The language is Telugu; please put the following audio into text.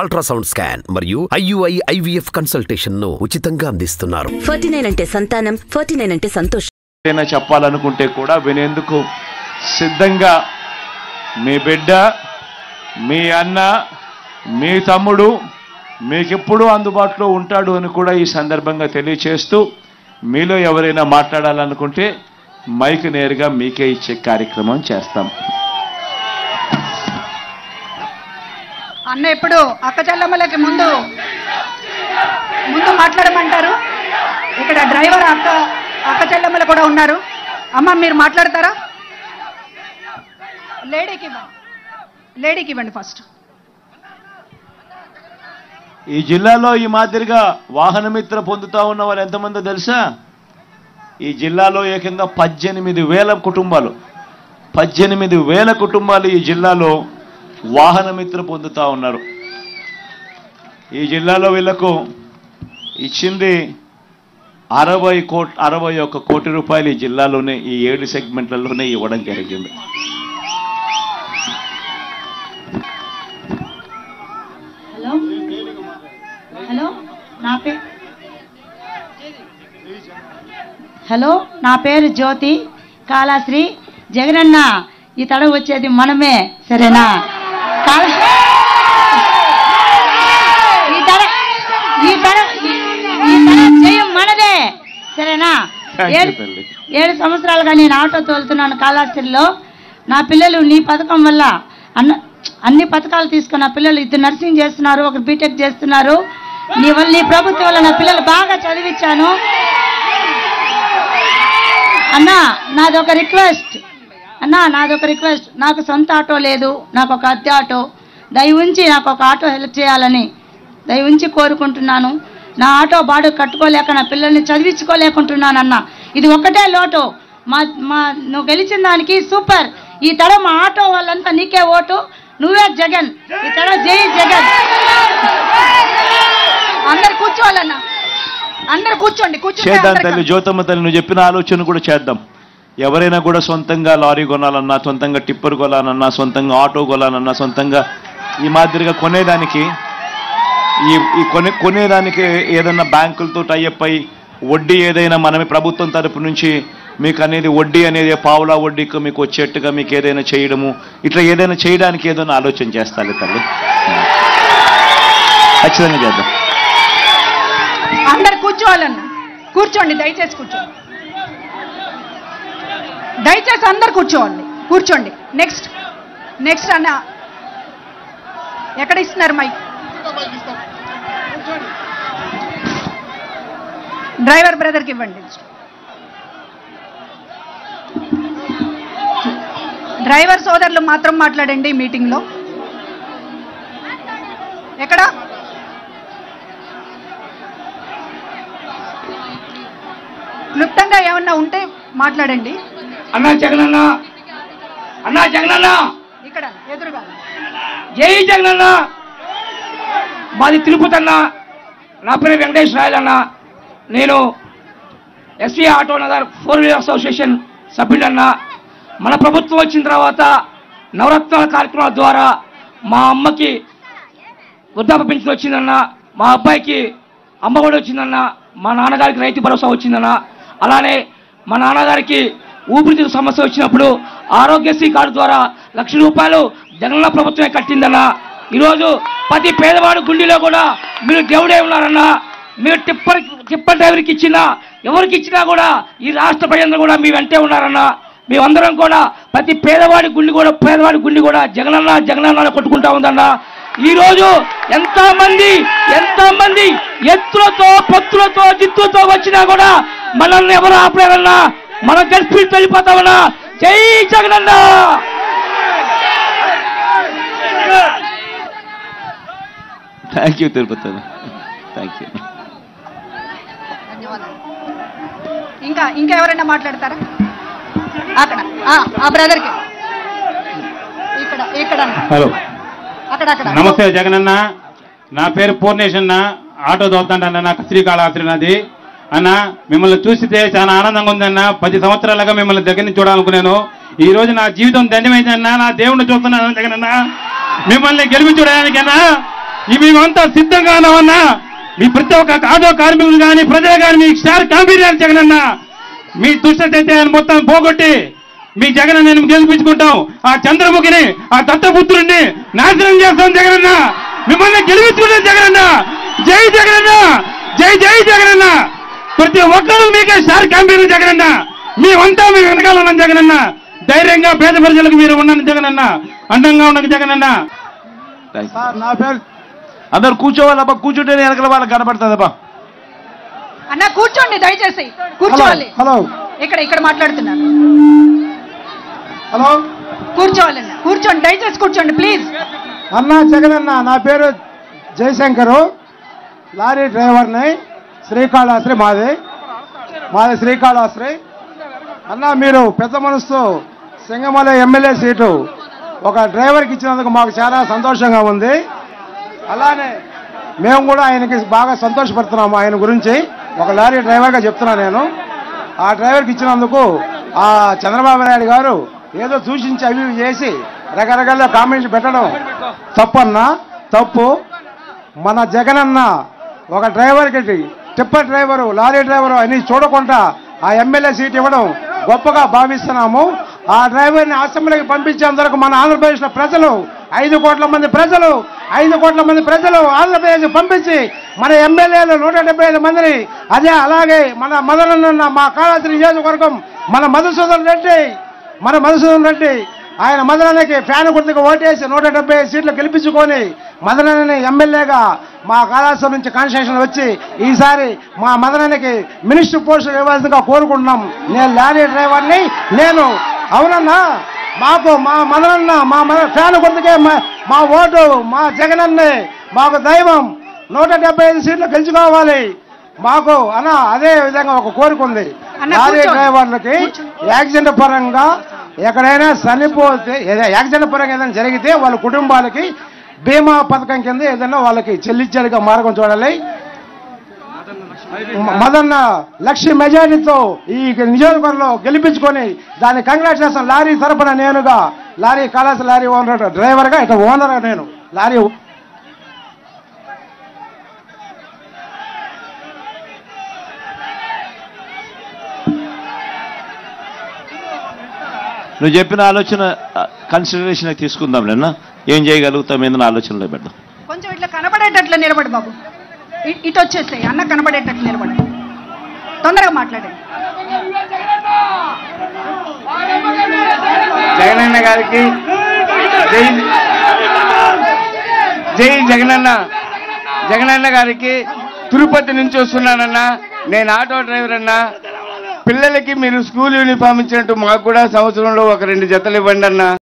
అల్ట్రాసౌండ్ స్కాన్ మరియు IUI IVF కన్సల్టేషన్ ను ఉచితంగా అందిస్తున్నారు. 49 అంటే సంతానం, 49 అంటే సంతోషం. ఏదైనా చెప్పాలనుకుంటే కూడా వినేందుకు సిద్ధంగా మీ బిడ్డ, మీ అన్న, మీ తమ్ముడు మీకెప్పుడు అందుబాటులో ఉంటాడు అని కూడా ఈ సందర్భంగా తెలియచేస్తూ, మీలో ఎవరైనా మాట్లాడాలనుకుంటే మైక్ నేరుగా మీకే ఇచ్చే కార్యక్రమం చేస్తాం. అన్న ఇప్పుడు అక్క చెల్లెమ్మలకి ముందు మాట్లాడమంటారు. ఇక్కడ డ్రైవర్ అక్క చెల్లెమ్మలు కూడా ఉన్నారు. అమ్మ మీరు మాట్లాడతారా? లేడీకి ఇవ్వండి ఫస్ట్. ఈ జిల్లాలో ఈ మాదిరిగా వాహన మిత్ర పొందుతా ఉన్న వారు ఎంతమందో తెలుసా? ఈ జిల్లాలో ఏకంగా 18,000 కుటుంబాలు, 18,000 కుటుంబాలు ఈ జిల్లాలో వాహన మిత్ర పొందుతా ఉన్నారు. ఈ జిల్లాలో వీళ్లకు ఇచ్చింది 61 కోటి రూపాయలు ఈ జిల్లాలోనే, ఈ 7 సెగ్మెంట్లలోనే ఇవ్వడం జరిగింది. హలో, నా పేరు జ్యోతి కాళాశ్రీ. జగనన్న ఈ తడ వచ్చేది మనమే, సరేనా? జయం మనదే, సరేనా? 7 సంవత్సరాలుగా నేను ఆటో తోలుతున్నాను కాళాశ్రీలో. నా పిల్లలు నీ పథకం వల్ల అన్ని పథకాలు తీసుకుని నా పిల్లలు 2 నర్సింగ్ చేస్తున్నారు, 1 బీటెక్ చేస్తున్నారు. నీ ప్రభుత్వం వల్ల నా పిల్లలు బాగా చదివించాను. అన్నా నాదొక రిక్వెస్ట్, నాకు సొంత ఆటో లేదు, నాకు ఒక అద్దె ఆటో. దయవుంచి నాకు ఒక ఆటో హెల్ప్ చేయాలని దయవుంచి కోరుకుంటున్నాను. నా ఆటో బాడు కట్టుకోలేక నా పిల్లల్ని చదివించుకోలేకుంటున్నానన్నా. ఇది ఒక్కటే లోటు. నువ్వు గెలిచిన దానికి సూపర్. ఈ తడ మా ఆటో వాళ్ళంతా నీకే ఓటు, నువ్వే జగన్. ఈ తడ జై జగన్. అందరు కూర్చోవాలన్నా, అందరు కూర్చోండి. చేద్దాం తల్లి జ్యోతమ్మ తల్లి, నువ్వు చెప్పిన ఆలోచన కూడా చేద్దాం. ఎవరైనా కూడా సొంతంగా లారీ కొనాలన్నా, సొంతంగా టిప్పర్ కొనాలన్నా, సొంతంగా ఆటో కొనాలన్నా, సొంతంగా ఈ మాదిరిగా కొనేదానికి కొనేదానికి ఏదైనా బ్యాంకులతో టైఅప్ అయ్యి వడ్డీ ఏదైనా మనమే ప్రభుత్వం తరపు నుంచి మీకు అనేది వడ్డీ అనేది పావులా వడ్డీకి మీకు వచ్చేట్టుగా మీకు ఏదైనా చేయడము, ఇట్లా ఏదైనా చేయడానికి ఏదైనా ఆలోచన చేస్తాలి తల్లి. ఖచ్చితంగా చేద్దాం. అందరు కూర్చోవాలన్నా, కూర్చోండి, దయచేసి కూర్చోండి. దయచేసి అందరు కూర్చోండి. నెక్స్ట్ అన్న ఎక్కడ ఇస్తున్నారు మైక్? డ్రైవర్ బ్రదర్కి ఇవ్వండి. డ్రైవర్ సోదరులు మాత్రం మాట్లాడండి మీటింగ్లో. ఎక్కడ క్లుప్తంగా ఏమన్నా ఉంటే మాట్లాడండి. అన్నా జగనన్న, ఇక్కడ ఎదురుగా జై జగనన్న. మాది తిరుపతి అన్న. నా పేరు వెంకటేష్ రాయల్ అన్న. నేను SV auto Nagar 4 wheeler association సభ్యుడన్న. మన ప్రభుత్వం వచ్చిన తర్వాత నవరత్నాల కార్యక్రమాల ద్వారా మా అమ్మకి వృద్ధాప్య పెన్షన్ వచ్చిందన్న, మా అబ్బాయికి అమ్మఒడి వచ్చిందన్న, మా నాన్నగారికి రైతు భరోసా వచ్చిందన్న. అలానే మా నాన్నగారికి ఊపిరితిత్తు సమస్య వచ్చినప్పుడు ఆరోగ్యశ్రీ కార్డు ద్వారా 1,00,000 రూపాయలు జగనన్న ప్రభుత్వమే కట్టిందన్న. ఈరోజు ప్రతి పేదవాడు గుండెలో కూడా మీరు దేవుడే ఉన్నారన్న. మీరు టిప్పర్ డ్రైవర్కి ఇచ్చినా ఎవరికి ఇచ్చినా కూడా ఈ రాష్ట్ర ప్రజలందరూ కూడా మీ వెంటే ఉన్నారన్న. మేమందరం కూడా ప్రతి పేదవాడి గుండె కూడా జగనన్న కొట్టుకుంటా ఉందన్న. ఈరోజు ఎంతమంది ఎత్తులతో పొత్తులతో జిత్తులతో వచ్చినా కూడా మనల్ని ఎవరు ఆపలేరన్నా. మన గెలిపి వెళ్ళిపోతామన్నా. జై Jagananna. Thank you Tirupati, thank you. ఇంకా ఎవరైనా మాట్లాడతారా? అక్కడ ఆ బ్రదర్కి ఇక్కడ. హలో, నమస్తే జగనన్న. నా పేరు పూర్ణేష్ అన్న. ఆటో తోలుతాంటన్న. నాకు శ్రీకాళహస్తి నది అన్న. మిమ్మల్ని చూస్తే చాలా ఆనందంగా ఉందన్న. 10 సంవత్సరాలుగా మిమ్మల్ని దగ్గర నుంచి చూడాలనుకున్నాను. ఈ రోజు నా జీవితం ధన్యమైందన్నా. నా దేవుణ్ణి చూస్తున్నాను జగనన్న. మిమ్మల్ని గెలిపించడానికన్నా మేమంతా సిద్ధంగా ఉన్నామన్నా. మీ ప్రతి ఒక్క ఆటో కార్మికులు కానీ ప్రజలు కానీ మీ స్టార్ కాంపిటీషన్ జగనన్న. మీ దుష్టత మొత్తం పోగొట్టి మీ జగనన్న గెలిపించుకుంటాం. ఆ చంద్రముఖిని ఆ దత్తపుత్రుడిని నాశనం చేస్తాం జగనన్న. మిమ్మల్ని గెలిపించుకుంటాం జగనన్న. జై జగనన్న, జై జై జగనన్న. ప్రతి ఒక్కరూ మీకే స్టార్ కాంపిటీషన్ జగనన్న. మేమంతా మేము వెనకాల ఉన్నాం జగనన్న. ధైర్యంగా పేద ప్రజలకు మీరు ఉన్నాను జగనన్న, అండంగా ఉన్నాను జగనన్న. నా పేరు అందరు కూర్చోవాలబ్బా, కూర్చుంటేనే వెనకాల వాళ్ళకి కనపడుతుందబ్బా. అన్న కూర్చోండి దయచేసి, కూర్చోవాలి. హలో, ఇక్కడ మాట్లాడుతున్నారు. హలో, కూర్చోవాలన్న, కూర్చోండి దయచేసి కూర్చోండి ప్లీజ్. అన్నా జగనన్న, నా పేరు జయశంకరు, లారీ డ్రైవర్ని. శ్రీకాళహస్తి మాది శ్రీకాళహస్తి. అన్నా మీరు పెద్ద మనసుతో సింగమల ఎమ్మెల్యే సీటు ఒక డ్రైవర్కి ఇచ్చినందుకు మాకు చాలా సంతోషంగా ఉంది. అలానే మేము కూడా ఆయనకి బాగా సంతోషపడుతున్నాము. ఆయన గురించి ఒక లారీ డ్రైవర్గా చెప్తున్నా నేను. ఆ డ్రైవర్కి ఇచ్చినందుకు ఆ చంద్రబాబు నాయుడు గారు ఏదో సూచించి అవి చేసి రకరకాల కామెంట్స్ పెట్టడం తప్పన్నా, తప్పు. మన జగనన్న ఒక డ్రైవర్కి, టిప్పర్ డ్రైవరు, లారీ డ్రైవరు అని చూడకుండా ఆ ఎమ్మెల్యే సీట్ ఇవ్వడం గొప్పగా భావిస్తున్నాము. ఆ డ్రైవర్ని అసెంబ్లీకి పంపించేందుకు మన ఆంధ్రప్రదేశ్లో ప్రజలు 5 కోట్ల మంది ప్రజలు ఆంధ్రప్రదేశ్ పంపించి మన ఎమ్మెల్యేలు 175 మందిని అలాగే మన మదనన్న మా కాళహస్తి నియోజకవర్గం మన మధుసూదన్ రెడ్డి ఆయన మదనన్నకి ఫ్యాన్ గుర్తుకు ఓటేసి 175 సీట్లు గెలిపించుకొని మదనన్నని ఎమ్మెల్యేగా మా కాళహస్తి నుంచి కాన్స్టిట్యూషన్ వచ్చి ఈసారి మా మదనన్నకి మినిస్టర్ పోస్ట్ ఇవ్వాల్సిందిగా కోరుకుంటున్నాం. నేను లారీ డ్రైవర్ని. నేను అవునన్నా, మాకు మా మదనన్న మా ఫ్యాన్ గుర్తుకే మా ఓటు, మా జగనన్నే మాకు దైవం. 175 సీట్లు గెలుచుకోవాలి మాకు అన్న. అదే విధంగా ఒక కోరిక ఉంది. లారీ డ్రైవర్లకి యాక్సిడెంట్ పరంగా ఎక్కడైనా చనిపోతే, యాక్సిడెంట్ పరంగా ఏదైనా జరిగితే వాళ్ళ కుటుంబాలకి బీమా పథకం కింద ఏదైనా వాళ్ళకి చెల్లించేదిగా మార్గం చూడాలి. మదన్న లక్ష మెజారిటీతో ఈ నియోజకవర్గంలో గెలిపించుకొని దాన్ని కంగ్రాచులేషన్. లారీ తరపున నేనుగా కాళహస్తి లారీ ఓనర్ డ్రైవర్గా ఇటు ఓనర్గా నేను లారీ. నువ్వు చెప్పిన ఆలోచన కన్సిడరేషన్ తీసుకుందాం నిన్న. ఏం చేయగలుగుతాం ఏదైనా ఆలోచనలో పెడదాం. కొంచెం ఇట్లా కనపడేటట్లు నిలబడి బాబు, ఇటు వచ్చేసాయి అన్న, కనపడేటట్లు నిలబడి తొందరగా మాట్లాడండి. జగనన్న గారికి జై జగనన్న గారికి. తిరుపతి నుంచి వస్తున్నానన్నా. నేను ఆటో డ్రైవర్ అన్నా. పిల్లలకి మీరు స్కూల్ యూనిఫామ్ ఇచ్చినట్టు మాకు కూడా సంవత్సరంలో ఒక 2 జతలు ఇవ్వండి అన్నా.